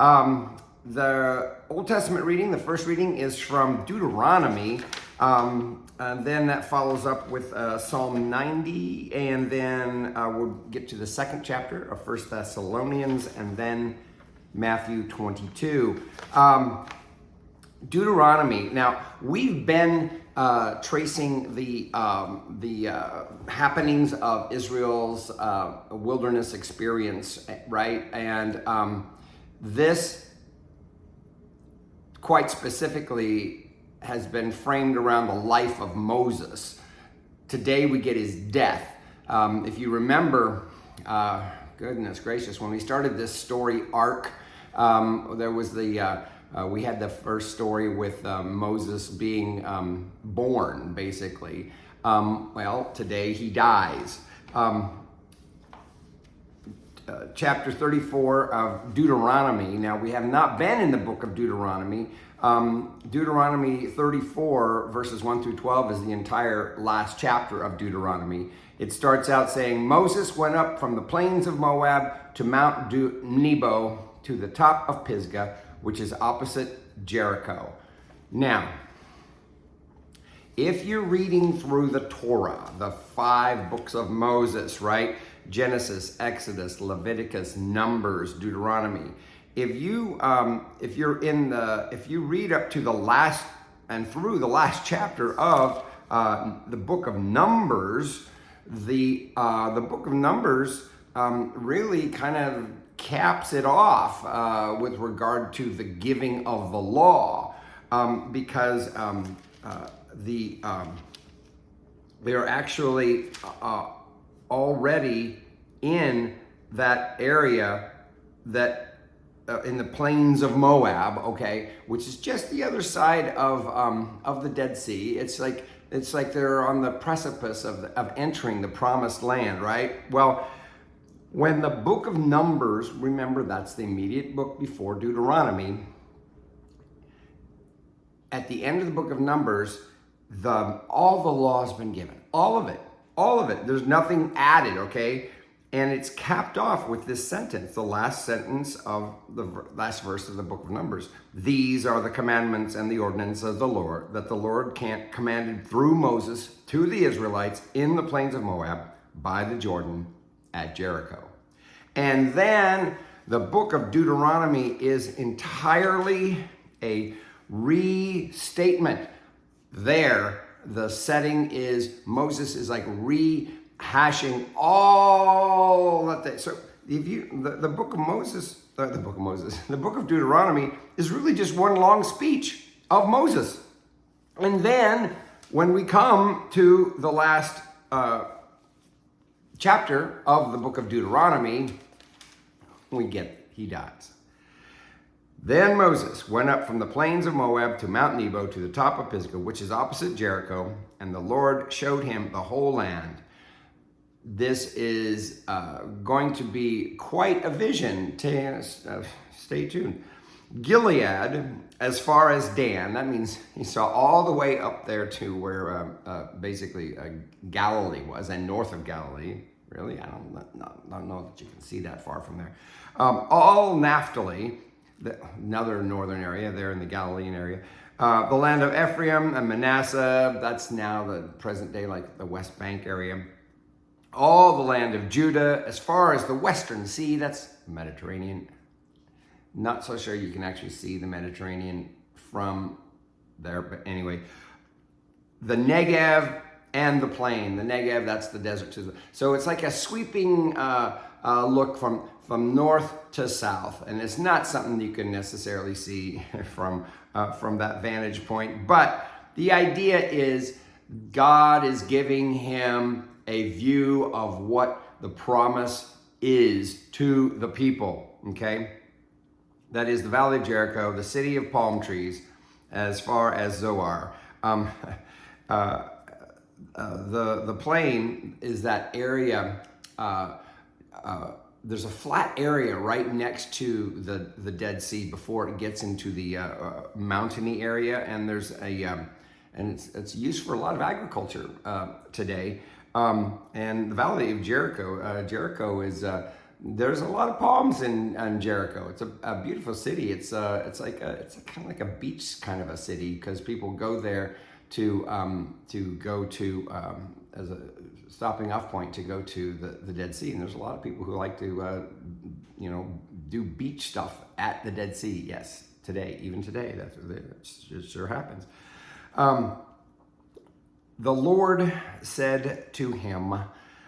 The Old Testament reading, the first reading is from Deuteronomy, and then that follows up with Psalm 90, and then we'll get to the second chapter of 1 Thessalonians, and then Matthew 22. Deuteronomy. Now, we've been tracing the happenings of Israel's wilderness experience, right? And this, quite specifically, has been framed around the life of Moses. Today we get his death. If you remember, goodness gracious, when we started this story arc, there was we had the first story with Moses being born, basically. Well, today he dies. Chapter 34 of Deuteronomy. Now, we have not been in the book of Deuteronomy. Deuteronomy 34, verses 1 through 12, is the entire last chapter of Deuteronomy. It starts out saying, Moses went up from the plains of Moab to Mount Nebo to the top of Pisgah, which is opposite Jericho. Now, if you're reading through the Torah, the 5 books of Moses, right? Genesis, Exodus, Leviticus, Numbers, Deuteronomy. If you read up to the last and through the last chapter of the book of Numbers, the book of Numbers really kind of caps it off with regard to the giving of the law, because they're actually already in that area that in the plains of Moab, okay, which is just the other side of the Dead Sea. It's like they're on the precipice of entering the promised land, right? Well, when the book of Numbers, remember that's the immediate book before Deuteronomy, at the end of the book of Numbers, all the law has been given. All of it. There's nothing added, okay? And it's capped off with this sentence, the last sentence of the last verse of the book of Numbers. These are the commandments and the ordinances of the Lord, that the Lord commanded through Moses to the Israelites in the plains of Moab by the Jordan at Jericho. And then the book of Deuteronomy is entirely a restatement. There, the setting is Moses is like rehashing all that. So if the book of Deuteronomy is really just one long speech of Moses. And then when we come to the last chapter of the book of Deuteronomy, he dies. Then Moses went up from the plains of Moab to Mount Nebo to the top of Pisgah, which is opposite Jericho, and the Lord showed him the whole land. This is going to be quite a vision. Stay tuned. Gilead, as far as Dan, that means he saw all the way up there to where basically Galilee was, and north of Galilee. Really? I don't know that you can see that far from there. All Naphtali, another northern area there in the Galilean area. The land of Ephraim and Manasseh, that's now the present day, like the West Bank area. All the land of Judah, as far as the western sea, that's Mediterranean. Not so sure you can actually see the Mediterranean from there, but anyway. The Negev and the plain. The Negev, that's the desert. So it's like a sweeping look from north to south, and it's not something you can necessarily see from that vantage point. But the idea is God is giving him a view of what the promise is to the people. Okay, that is the Valley of Jericho, the city of palm trees, as far as Zoar. The plain is that area. There's a flat area right next to the Dead Sea before it gets into the mountainy area, and there's and it's used for a lot of agriculture today. And the Valley of Jericho, Jericho is there's a lot of palms in Jericho. It's a beautiful city. It's kind of like a beach kind of a city, because people go there to go to as a stopping off point to go to the Dead Sea. And there's a lot of people who like to do beach stuff at the Dead Sea. Yes, even today, it sure happens. The Lord said to him,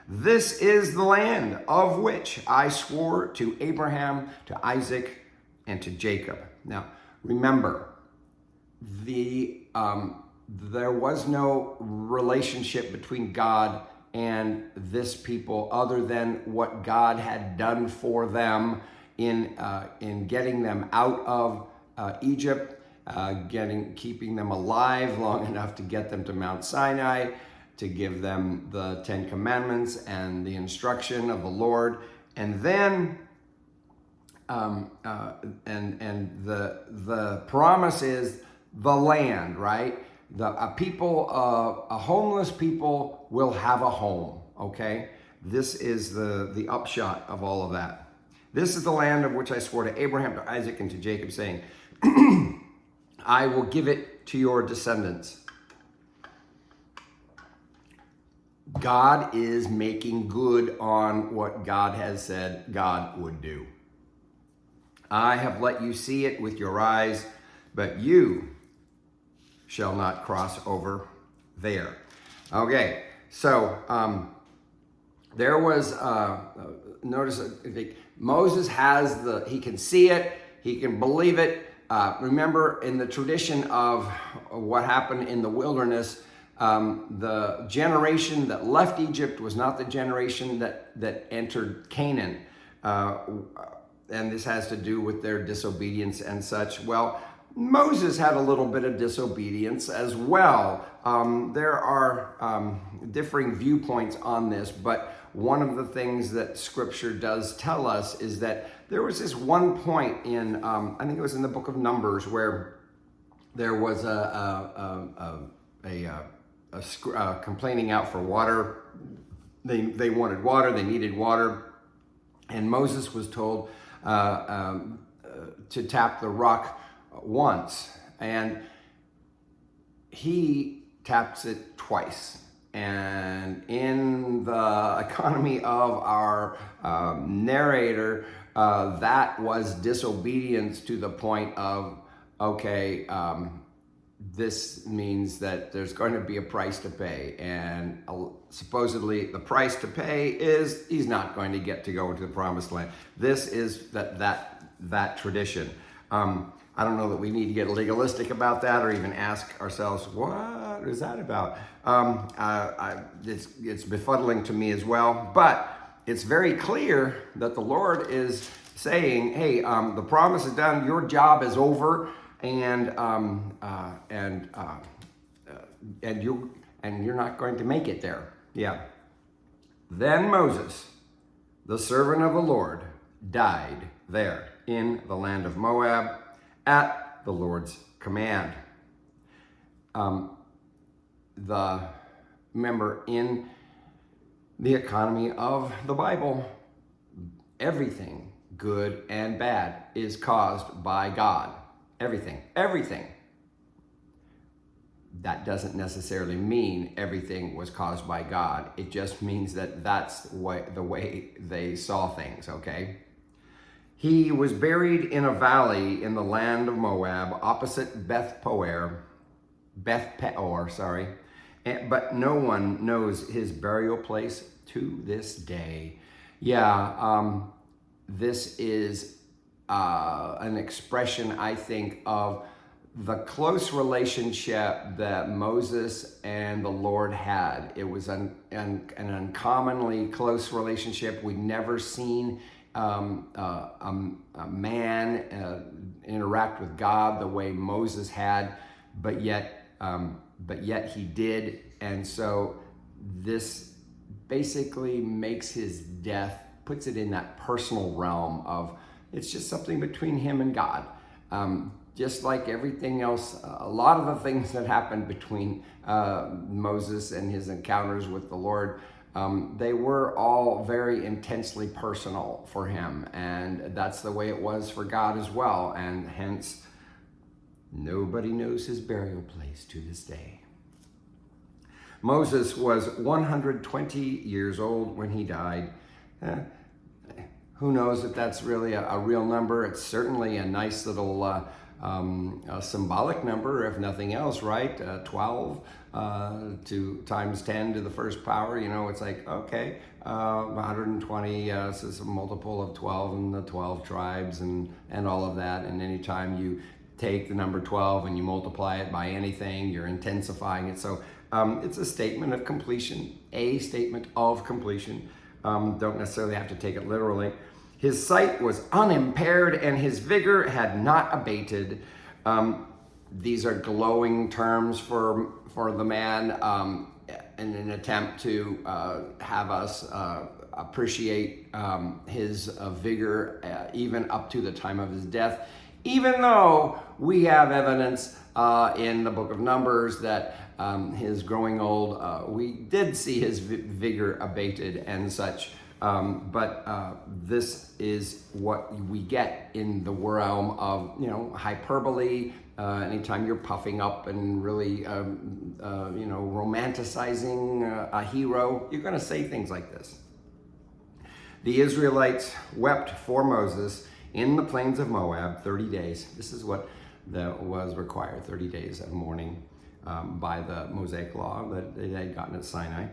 "This is the land of which I swore to Abraham, to Isaac, and to Jacob." Now, remember, there was no relationship between God and this people other than what God had done for them in getting them out of Egypt, keeping them alive long enough to get them to Mount Sinai, to give them the 10 Commandments and the instruction of the Lord, and then the promise is the land, right? A homeless people will have a home. Okay, this is the upshot of all of that. This is the land of which I swore to Abraham, to Isaac, and to Jacob, saying, I will give it to your descendants. God is making good on what God has said God would do. I have let you see it with your eyes, but you shall not cross over there. Okay, so there was, notice Moses has he can see it, he can believe it. Remember, in the tradition of what happened in the wilderness, the generation that left Egypt was not the generation that entered Canaan. And this has to do with their disobedience and such. Well, Moses had a little bit of disobedience as well. There are differing viewpoints on this, but one of the things that Scripture does tell us is that there was this one point in, I think it was in the book of Numbers, where there was a complaining out for water. They wanted water, they needed water, and Moses was told to tap the rock once, and he taps it twice. And in the economy of our narrator, that was disobedience to the point of, okay, this means that there's going to be a price to pay, and supposedly the price to pay is he's not going to get to go into the promised land. This is that tradition. I don't know that we need to get legalistic about that or even ask ourselves, what is that about? It's befuddling to me as well, but it's very clear that the Lord is saying, hey, the promise is done, your job is over, and you're not going to make it there. Yeah. Then Moses, the servant of the Lord, died there in the land of Moab at the Lord's command. Remember, in the economy of the Bible, everything good and bad is caused by God. Everything. That doesn't necessarily mean everything was caused by God. It just means that that's the way they saw things, okay? He was buried in a valley in the land of Moab, opposite Beth Peor, but no one knows his burial place to this day. Yeah, this is an expression, I think, of the close relationship that Moses and the Lord had. It was an uncommonly close relationship. We'd never seen a man interact with God the way Moses had, but yet he did. And so this basically makes his death, puts it in that personal realm of, it's just something between him and God. Just like everything else, a lot of the things that happened between Moses and his encounters with the Lord, they were all very intensely personal for him, and that's the way it was for God as well, and hence nobody knows his burial place to this day. Moses was 120 years old when he died. Who knows if that's really a real number? It's certainly a nice little a symbolic number, if nothing else, right? 12 to times 10 to the first power. You know, it's like, okay, 120 so it's a multiple of 12 and the 12 tribes and all of that. And anytime you take the number 12 and you multiply it by anything, you're intensifying it. So it's a statement of completion, a statement of completion. Don't necessarily have to take it literally. His sight was unimpaired and his vigor had not abated. These are glowing terms for the man in an attempt to have us appreciate his vigor even up to the time of his death, even though we have evidence in the book of Numbers that his growing old, we did see his vigor abated and such. But this is what we get in the realm of, you know, hyperbole. Anytime you're puffing up and really, romanticizing a hero, you're going to say things like this. The Israelites wept for Moses in the plains of Moab 30 days. This is what was required, 30 days of mourning by the Mosaic law that they had gotten at Sinai.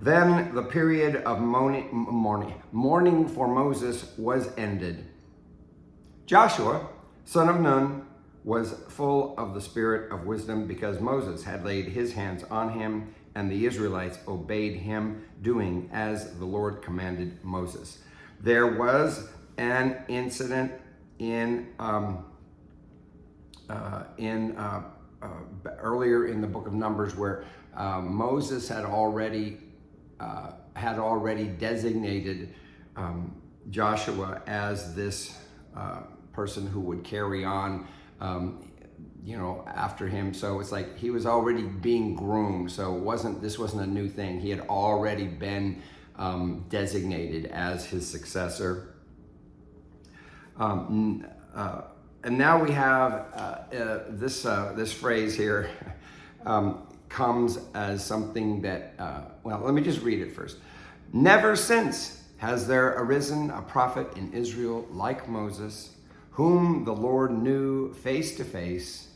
Then the period of mourning for Moses was ended. Joshua, son of Nun, was full of the spirit of wisdom because Moses had laid his hands on him, and the Israelites obeyed him, doing as the Lord commanded Moses. There was an incident earlier in the book of Numbers where Moses had already designated Joshua as this person who would carry on, after him. So it's like he was already being groomed. So this wasn't a new thing. He had already been designated as his successor. And now we have this phrase here. Comes as something that, let me just read it first. Never since has there arisen a prophet in Israel like Moses, whom the Lord knew face to face.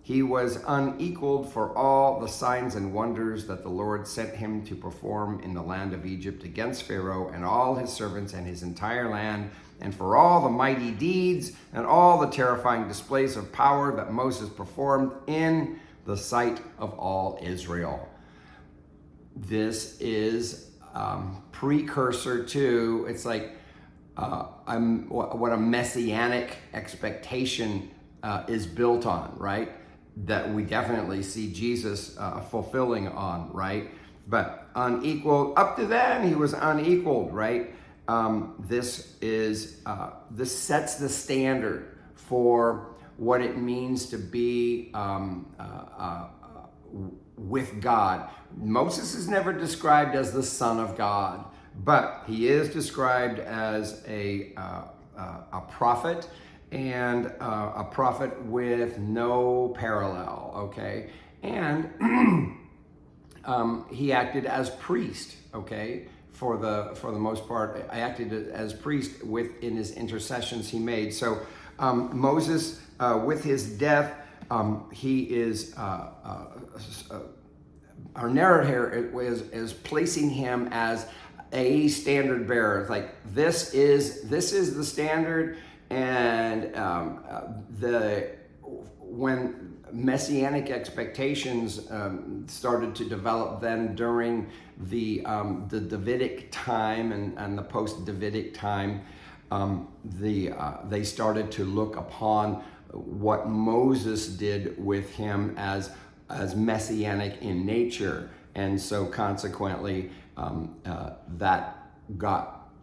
He was unequaled for all the signs and wonders that the Lord sent him to perform in the land of Egypt against Pharaoh and all his servants and his entire land, and for all the mighty deeds and all the terrifying displays of power that Moses performed in the sight of all Israel. This is precursor to, it's like what a messianic expectation is built on, right? That we definitely see Jesus fulfilling on, right? But unequaled, up to then he was unequaled, right? This sets the standard for what it means to be with God. Moses is never described as the Son of God, but he is described as a prophet, and a prophet with no parallel, okay? And he acted as priest, okay? For the most part, I acted as priest in his intercessions he made. So Moses, with his death, he is our narrator is placing him as a standard bearer. It's like this is the standard, and when messianic expectations started to develop then during the Davidic time and the post-Davidic time, they started to look upon what Moses did with him as messianic in nature, and so consequently that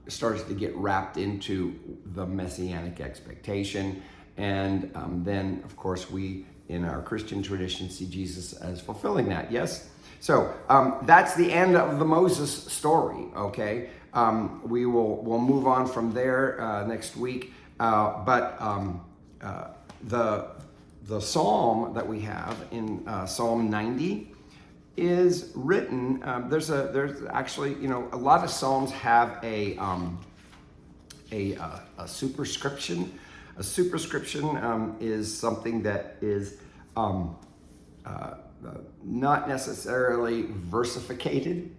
starts to get wrapped into the messianic expectation. And then of course we in our Christian tradition, see Jesus as fulfilling that. Yes? So that's the end of the Moses story, okay? We'll move on from there next week. But the psalm that we have in Psalm 90 is written. There's actually, a lot of psalms have a superscription. A superscription is something that is not necessarily versificated.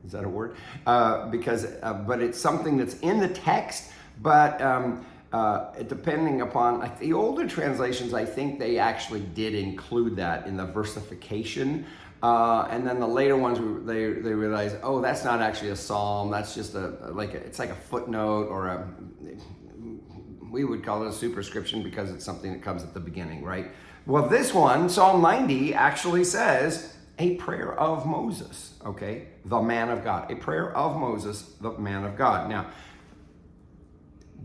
Is that a word? But it's something that's in the text, but depending upon like the older translations, I think they actually did include that in the versification. And then the later ones, they realized, oh, that's not actually a psalm. That's just it's like a footnote or we would call it a superscription because it's something that comes at the beginning, right? Well, this one, Psalm 90, actually says a prayer of Moses, okay? The man of God. A prayer of Moses, the man of God. Now,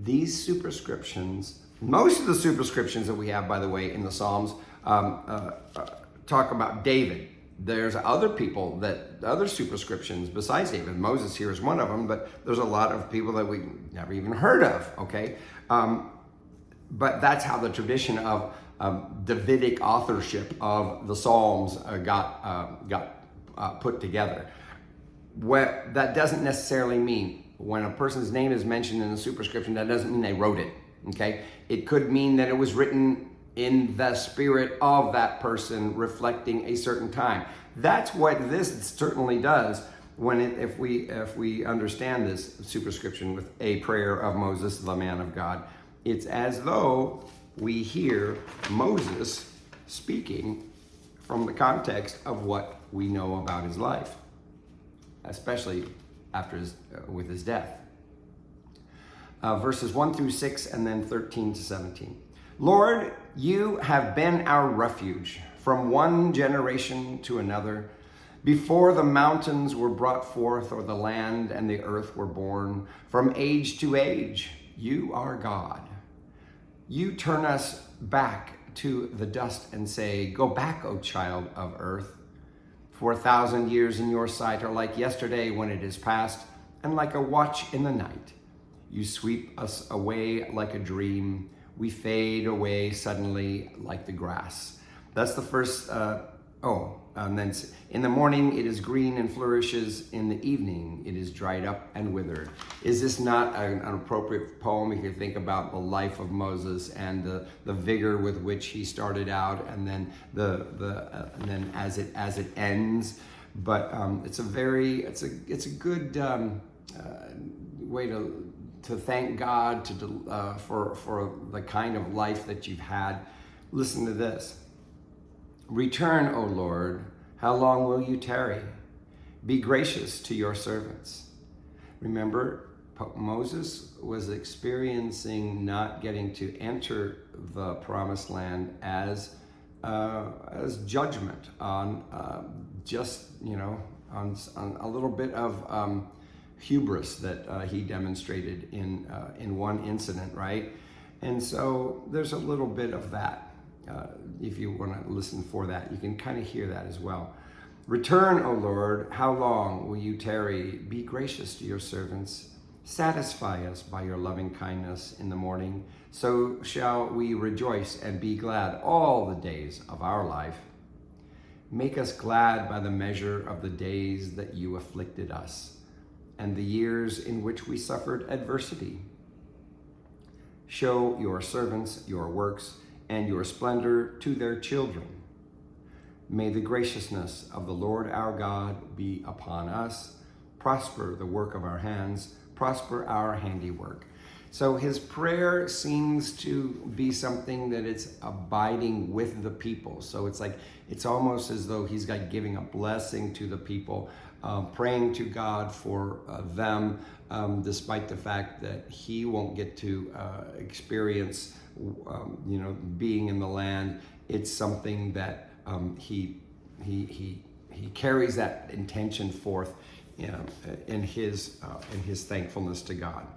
these superscriptions, most of the superscriptions that we have, by the way, in the Psalms, talk about David. There's other people other superscriptions besides David. Moses here is one of them, but there's a lot of people that we never even heard of, okay? But that's how the tradition of Davidic authorship of the Psalms got put together. What that doesn't necessarily mean when a person's name is mentioned in the superscription, that doesn't mean they wrote it, okay? It could mean that it was written in the spirit of that person reflecting a certain time. That's what this certainly does if we understand this superscription with a prayer of Moses, the man of God. It's as though we hear Moses speaking from the context of what we know about his life, especially with his death. Verses 1 through 6 and then 13 to 17. Lord, you have been our refuge from one generation to another. Before the mountains were brought forth, or the land and the earth were born, from age to age, you are God. You turn us back to the dust and say, go back, O child of earth. For 1,000 years in your sight are like yesterday when it is past, and like a watch in the night. You sweep us away like a dream. We fade away suddenly like the grass. That's the first, and then in the morning it is green and flourishes. In the evening it is dried up and withered. Is this not an appropriate poem if you think about the life of Moses and the vigor with which he started out, and then and then as it ends? But it's a good way to thank God for the kind of life that you've had. Listen to this. Return, O Lord, how long will you tarry? Be gracious to your servants. Remember, Moses was experiencing not getting to enter the promised land as judgment on on a little bit of hubris that he demonstrated in one incident, right? And so there's a little bit of that. If you want to listen for that, you can kind of hear that as well. Return, O Lord, how long will you tarry? Be gracious to your servants. Satisfy us by your loving kindness in the morning. So shall we rejoice and be glad all the days of our life. Make us glad by the measure of the days that you afflicted us, and the years in which we suffered adversity. Show your servants your works and your splendor to their children. May the graciousness of the Lord our God be upon us. Prosper the work of our hands, prosper our handiwork. So his prayer seems to be something that it's abiding with the people. So it's almost as though he's like giving a blessing to the people, praying to God for them, despite the fact that he won't get to experience being in the land. It's something that he carries that intention forth in his thankfulness to God.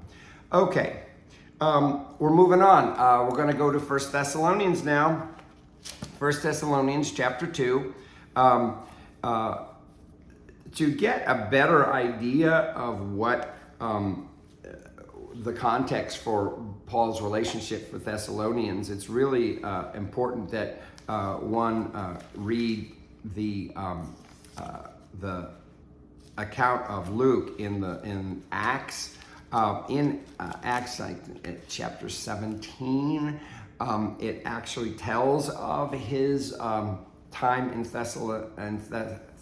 Okay, we're moving on. We're going to go to 1 Thessalonians now. 1 Thessalonians chapter 2. To get a better idea of what the context for Paul's relationship with Thessalonians, it's really important that one read the account of Luke in Acts. In Acts, like chapter 17, it actually tells of his time in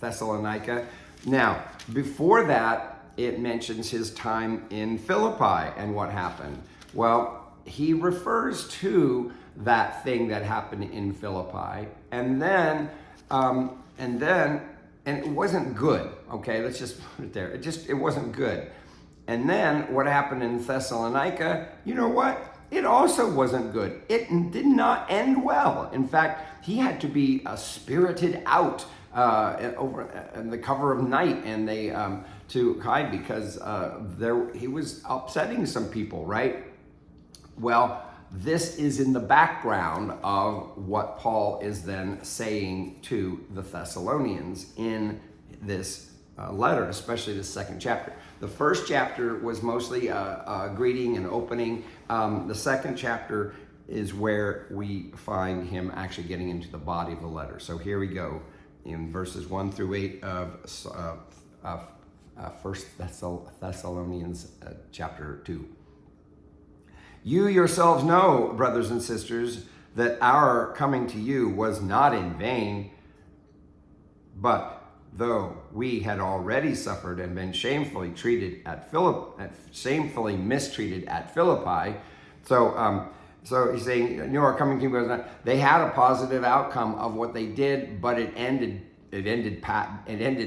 Thessalonica. Now, before that, it mentions his time in Philippi and what happened. Well, he refers to that thing that happened in Philippi, and it wasn't good. Okay, let's just put it there. It wasn't good. And then what happened in Thessalonica? You know what? It also wasn't good. It did not end well. In fact, he had to be spirited out over in the cover of night, and they to hide because he was upsetting some people, right? Well, this is in the background of what Paul is then saying to the Thessalonians in this letter, especially the second chapter. The first chapter was mostly a greeting and opening. The second chapter is where we find him actually getting into the body of the letter. So here we go in verses 1 through 8 of 1 Thessalonians chapter 2. You yourselves know, brothers and sisters, that our coming to you was not in vain, but though we had already suffered and been shamefully mistreated at Philippi. So he's saying, you know, our coming to you was not. They had a positive outcome of what they did, but it ended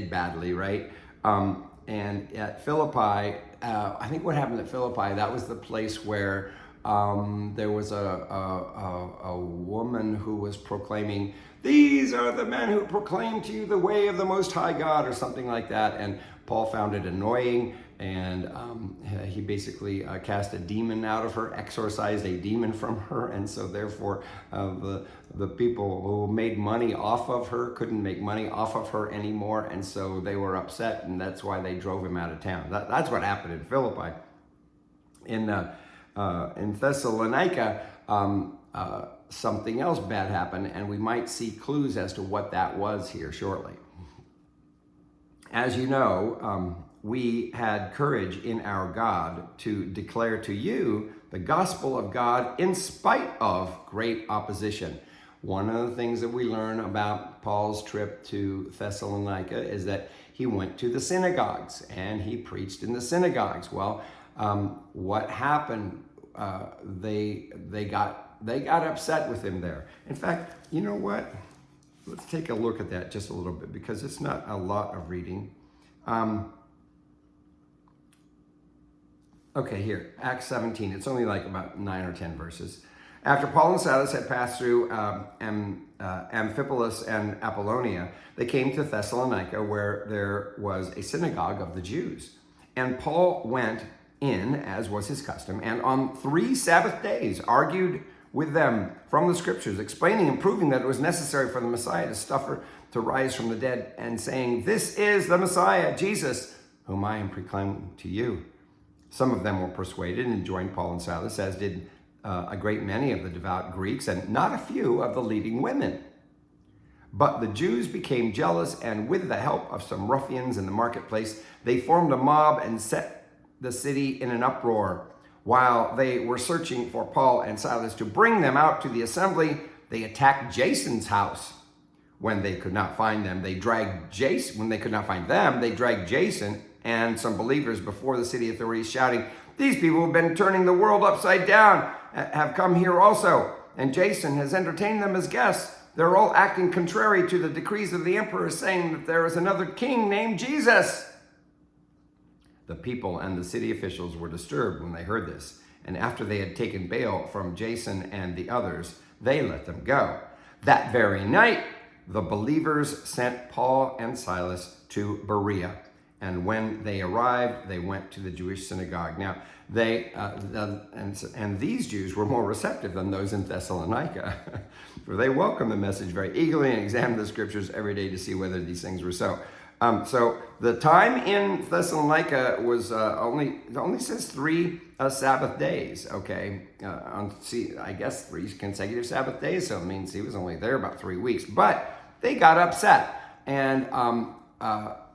badly, right? And at Philippi, I think what happened at Philippi, that was the place where there was a woman who was proclaiming, "These are the men who proclaim to you the way of the Most High God," or something like that. And Paul found it annoying, and he basically cast a demon out of her, exorcised a demon from her, and so therefore the people who made money off of her couldn't make money off of her anymore, and so they were upset, and that's why they drove him out of town. That's what happened in Philippi. In Thessalonica, something else bad happened, and we might see clues as to what that was here shortly. As you know, we had courage in our God to declare to you the gospel of God in spite of great opposition. One of the things that we learn about Paul's trip to Thessalonica is that he went to the synagogues and he preached in the synagogues. Well, what happened? They got upset with him there. In fact, you know what? Let's take a look at that just a little bit, because it's not a lot of reading. Okay, here, Acts 17. It's only like about 9 or 10 verses. After Paul and Silas had passed through Amphipolis and Apollonia, they came to Thessalonica, where there was a synagogue of the Jews. And Paul went in, as was his custom, and on 3 Sabbath days argued with them from the scriptures, explaining and proving that it was necessary for the Messiah to suffer, to rise from the dead, and saying, "This is the Messiah, Jesus, whom I am proclaiming to you." Some of them were persuaded and joined Paul and Silas, as did a great many of the devout Greeks, and not a few of the leading women. But the Jews became jealous, and with the help of some ruffians in the marketplace, they formed a mob and set the city in an uproar. While they were searching for Paul and Silas to bring them out to the assembly, they attacked Jason's house. When they could not find them, they dragged Jason and some believers before the city authorities, shouting, "These people have been turning the world upside down, have come here also, and Jason has entertained them as guests. They're all acting contrary to the decrees of the emperor, saying that there is another king named Jesus." The people and the city officials were disturbed when they heard this, and after they had taken bail from Jason and the others, they let them go. That very night, the believers sent Paul and Silas to Berea, And when they arrived, they went to the Jewish synagogue. Now, and these Jews were more receptive than those in Thessalonica, for they welcomed the message very eagerly and examined the scriptures every day to see whether these things were so. So the time in Thessalonica was it only says 3 Sabbath days, okay? I guess 3 consecutive Sabbath days, so it means he was only there about 3 weeks. But they got upset, and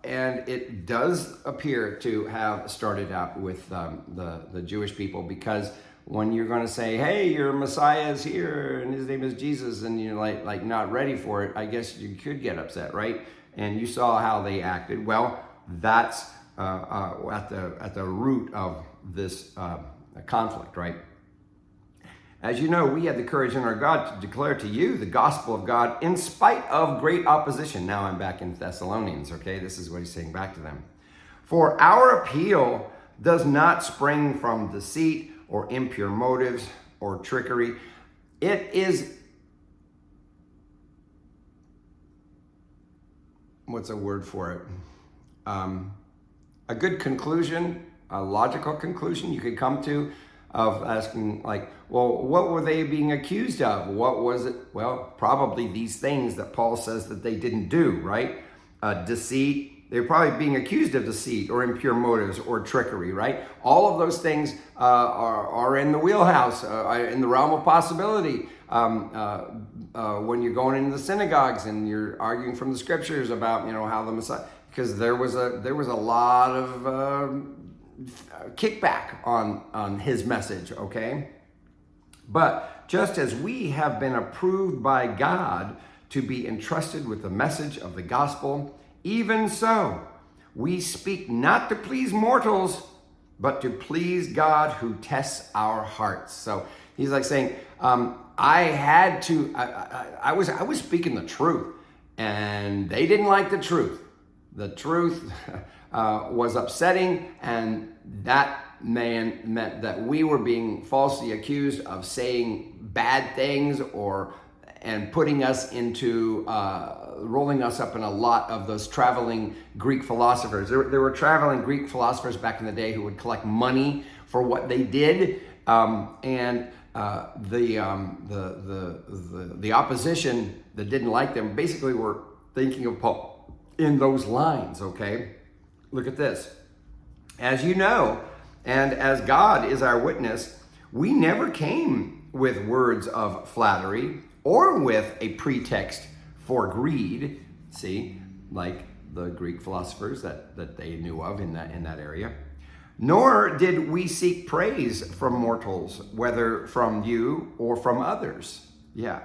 it does appear to have started out with the Jewish people, because when you're going to say, hey, your Messiah is here and his name is Jesus, and you're like not ready for it, I guess you could get upset, right? And you saw how they acted. Well, that's at the root of this conflict, right? As you know, we had the courage in our God to declare to you the gospel of God in spite of great opposition. Now I'm back in Thessalonians, okay? This is what he's saying back to them. For our appeal does not spring from deceit or impure motives or trickery. It is, what's a word for it? A good conclusion, a logical conclusion you could come to of asking, like, well, what were they being accused of? What was it? Well, probably these things that Paul says that they didn't do, right? Deceit. They're probably being accused of deceit or impure motives or trickery, right? All of those things are in the wheelhouse, in the realm of possibility. When you're going into the synagogues and you're arguing from the scriptures about, how the Messiah, because there was a lot of kickback on his message, okay? But just as we have been approved by God to be entrusted with the message of the gospel, even so, we speak not to please mortals, but to please God who tests our hearts. So he's like saying, I was speaking the truth, and they didn't like the truth. The truth was upsetting, and that meant that we were being falsely accused of saying bad things and putting us into rolling us up in a lot of those traveling Greek philosophers. There were traveling Greek philosophers back in the day who would collect money for what they did, and the opposition that didn't like them basically were thinking of Paul in those lines, okay? Look at this. As you know, and as God is our witness, we never came with words of flattery or with a pretext for greed, see, like the Greek philosophers that they knew of in that area. Nor did we seek praise from mortals, whether from you or from others. Yeah,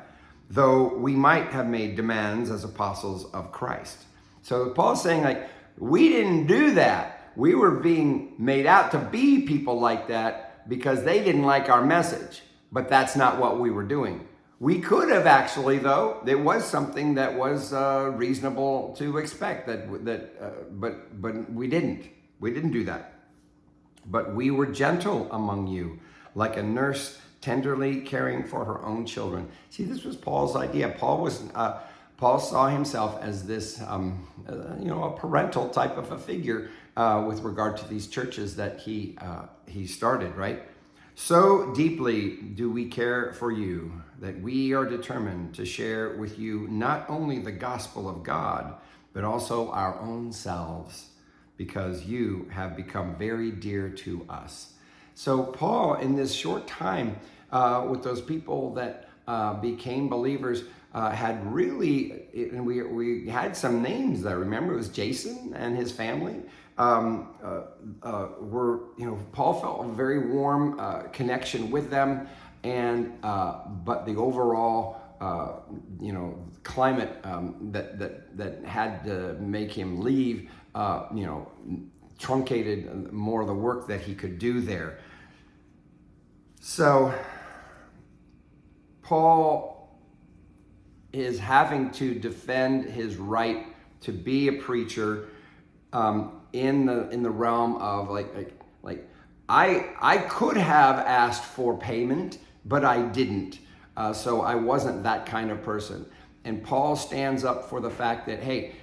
though we might have made demands as apostles of Christ. So Paul's saying, like, we didn't do that. We were being made out to be people like that because they didn't like our message. But that's not what we were doing. We could have actually, though. It was something that was reasonable to expect, but we didn't. We didn't do that. But we were gentle among you, like a nurse tenderly caring for her own children. See, this was Paul's idea. Paul saw himself as this, a parental type of a figure with regard to these churches that he started, right? So deeply do we care for you that we are determined to share with you not only the gospel of God, but also our own selves, because you have become very dear to us. So Paul, in this short time with those people that became believers, had really, and we had some names there. Remember, it was Jason and his family. Paul felt a very warm connection with them, and but the overall, climate that had to make him leave, truncated more of the work that he could do there. So Paul is having to defend his right to be a preacher in the realm of like I could have asked for payment, but I didn't. So I wasn't that kind of person. And Paul stands up for the fact that, hey,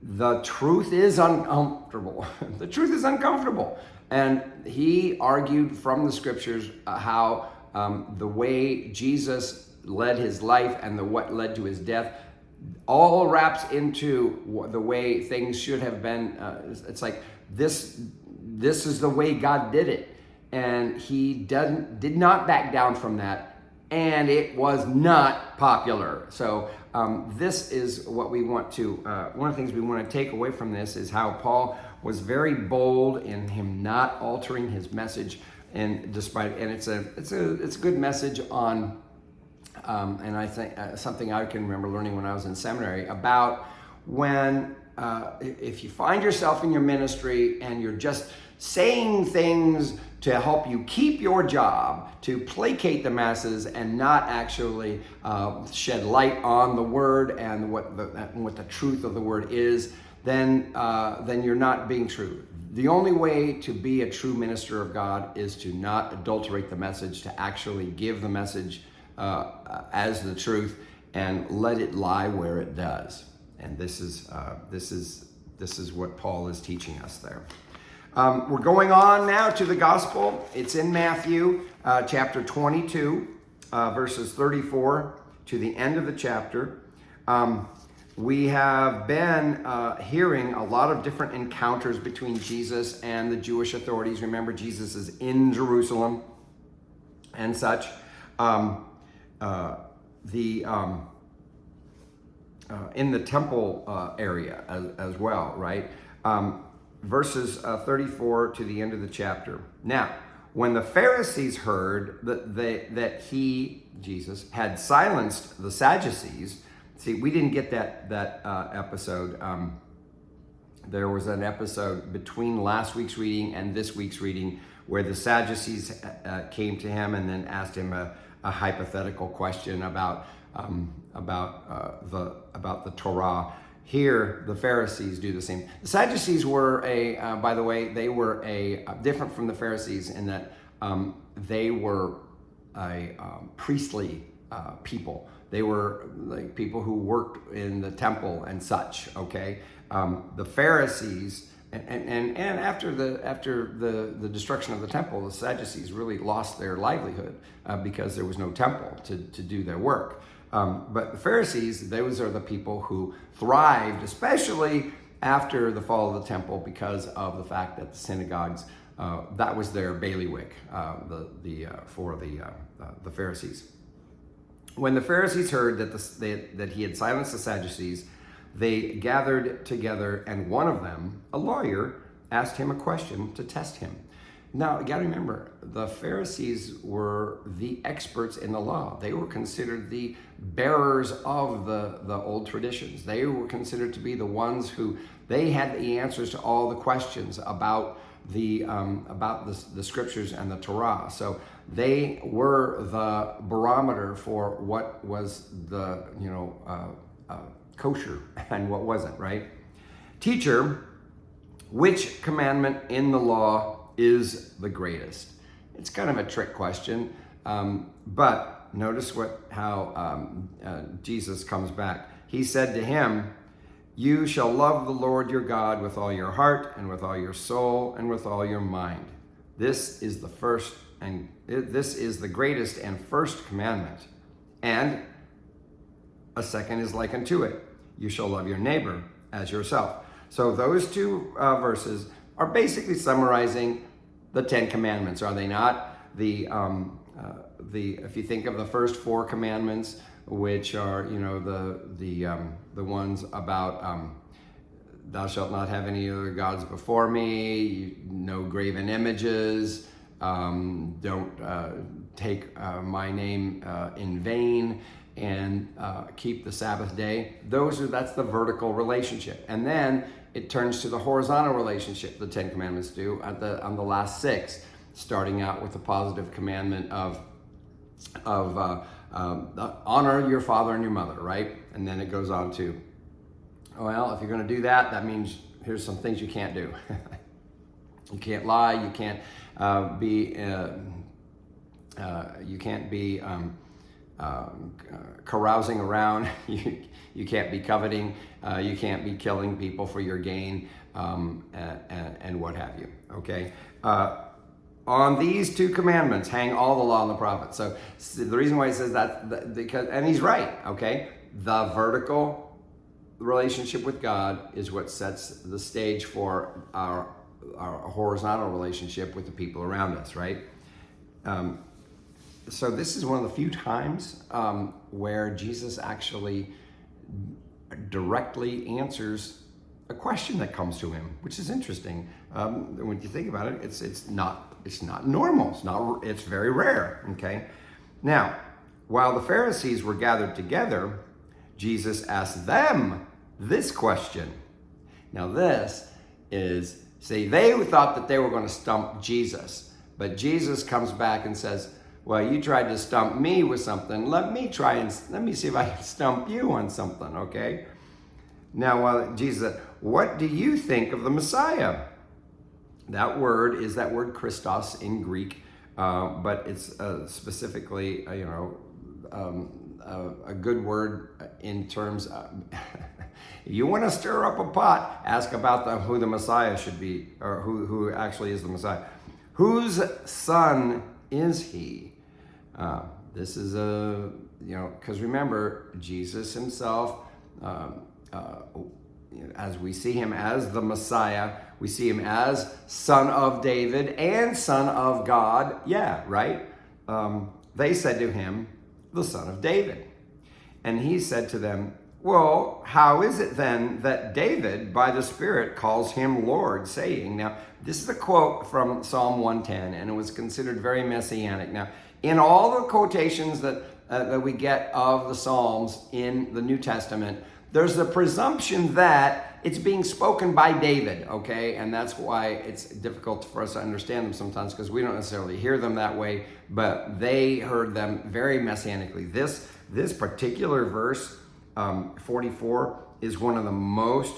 the truth is uncomfortable. The truth is uncomfortable. And he argued from the scriptures how the way Jesus led his life and what led to his death all wraps into the way things should have been. It's like this is the way God did it. And he did not back down from that. And it was not popular. So this is what we want to, one of the things we want to take away from this is how Paul was very bold in him not altering his message. And it's a good message on, and I think something I can remember learning when I was in seminary about when, if you find yourself in your ministry and you're just saying things to help you keep your job, to placate the masses and not actually shed light on the word and what the truth of the word is, then you're not being true. The only way to be a true minister of God is to not adulterate the message, to actually give the message as the truth and let it lie where it does. And this is what Paul is teaching us there. We're going on now to the gospel. It's in Matthew chapter 22, verses 34 to the end of the chapter. We have been hearing a lot of different encounters between Jesus and the Jewish authorities. Remember, Jesus is in Jerusalem and such. In the temple area as well, right? Verses 34 to the end of the chapter. Now, when the Pharisees heard that he, Jesus, had silenced the Sadducees. See, we didn't get that episode. There was an episode between last week's reading and this week's reading where the Sadducees came to him and then asked him a hypothetical question about the Torah. Here, the Pharisees do the same. The Sadducees were by the way, they were different from the Pharisees in that they were a priestly people. They were like people who worked in the temple and such. Okay, the Pharisees and after the destruction of the temple, the Sadducees really lost their livelihood because there was no temple to do their work. But the Pharisees, those are the people who thrived, especially after the fall of the temple, because of the fact that the synagogues, that was their bailiwick for the Pharisees. When the Pharisees heard that he had silenced the Sadducees, they gathered together, and one of them, a lawyer, asked him a question to test him. Now, you got to remember, the Pharisees were the experts in the law. They were considered the bearers of the old traditions. They were considered to be the ones who, they had the answers to all the questions about the scriptures and the Torah. So they were the barometer for what was the, kosher and what wasn't, right? Teacher, which commandment in the law is the greatest? It's kind of a trick question, but notice how Jesus comes back. He said to him, "You shall love the Lord your God with all your heart and with all your soul and with all your mind. This is the greatest and first commandment. And a second is like unto it. You shall love your neighbor as yourself." So those two verses are basically summarizing the Ten Commandments, are they not? If you think of the first four commandments, which are the ones about thou shalt not have any other gods before me, no graven images, don't take my name in vain, and keep the Sabbath day. That's the vertical relationship. And then it turns to the horizontal relationship the Ten Commandments do on the last six, starting out with the positive commandment of honor your father and your mother, right? And then it goes on to, well, if you're going to do that, that means here's some things you can't do. You can't lie. You can't be carousing around. You can't be coveting. You can't be killing people for your gain, and what have you. Okay. On these two commandments hang all the law and the prophets. So the reason why he says that, because, and he's right. Okay. The vertical relationship with God is what sets the stage for our horizontal relationship with the people around us, right? So this is one of the few times where Jesus actually directly answers a question that comes to him, which is interesting. When you think about it, it's not normal. It's very rare. Okay. Now, while the Pharisees were gathered together, Jesus asked them this question. Now, this is, see, they thought that they were going to stump Jesus, but Jesus comes back and says, well, you tried to stump me with something. Let me see if I can stump you on something, okay? Now, Jesus said, what do you think of the Messiah? That word is that word Christos in Greek, but it's specifically, a good word in terms of, you want to stir up a pot, ask about who the Messiah should be, or who actually is the Messiah. Whose son is he? This is because remember, Jesus himself, as we see him as the Messiah, we see him as Son of David and Son of God. Yeah, right? They said to him, the Son of David. And he said to them, well, how is it then that David, by the Spirit, calls him Lord, saying, now, this is a quote from Psalm 110, and it was considered very messianic. Now, in all the quotations that we get of the Psalms in the New Testament, there's the presumption that it's being spoken by David, okay? And that's why it's difficult for us to understand them sometimes, because we don't necessarily hear them that way, but they heard them very messianically. This particular verse, 44, is one of the most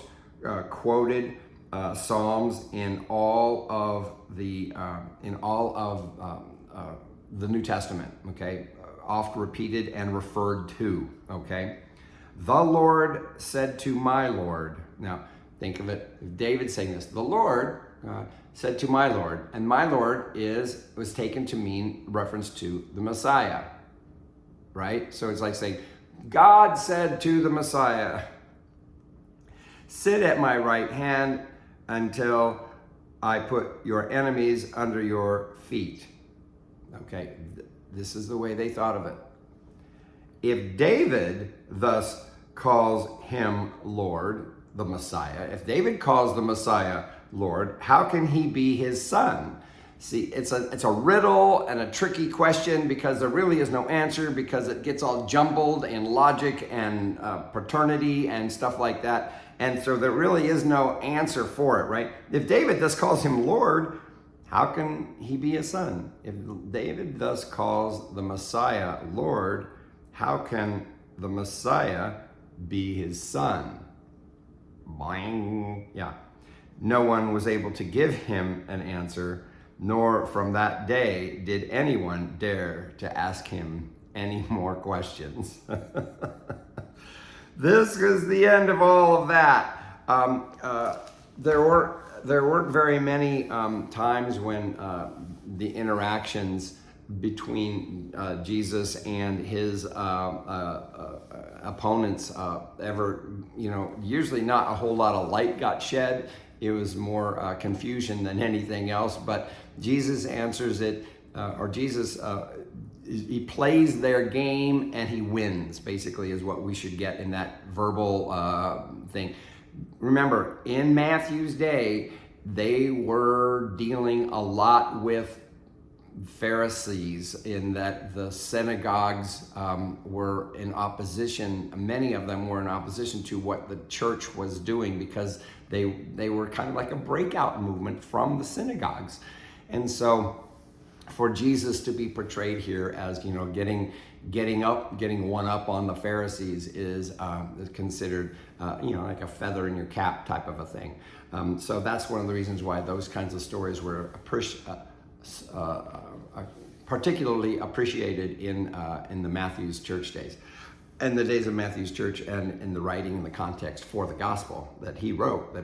quoted Psalms in all of the New Testament, okay? Oft repeated and referred to, okay? The Lord said to my Lord. Now, think of it, David saying this. The Lord said to my Lord, and my Lord was taken to mean reference to the Messiah, right? So it's like saying, God said to the Messiah, sit at my right hand until I put your enemies under your feet. Okay, this is the way they thought of it. If David thus calls him Lord, the Messiah, if David calls the Messiah Lord, how can he be his son? See, it's a riddle and a tricky question, because there really is no answer, because it gets all jumbled in logic and paternity and stuff like that. And so there really is no answer for it, right? If David thus calls him Lord, how can he be a son? If David thus calls the Messiah Lord, how can the Messiah be his son? Boing. Yeah. No one was able to give him an answer, nor from that day did anyone dare to ask him any more questions. This was the end of all of that. There weren't very many times when the interactions between Jesus and his opponents ever, usually not a whole lot of light got shed. It was more confusion than anything else. But Jesus answers it, he plays their game and he wins, basically, is what we should get in that verbal thing. Remember, in Matthew's day, they were dealing a lot with Pharisees, in that the synagogues were in opposition. Many of them were in opposition to what the church was doing, because they were kind of like a breakout movement from the synagogues. And so for Jesus to be portrayed here as, getting one up on the Pharisees is considered, like a feather in your cap type of a thing. particularly appreciated in the Matthew's church days. In the days of Matthew's church and in the writing and the context for the gospel that he wrote, that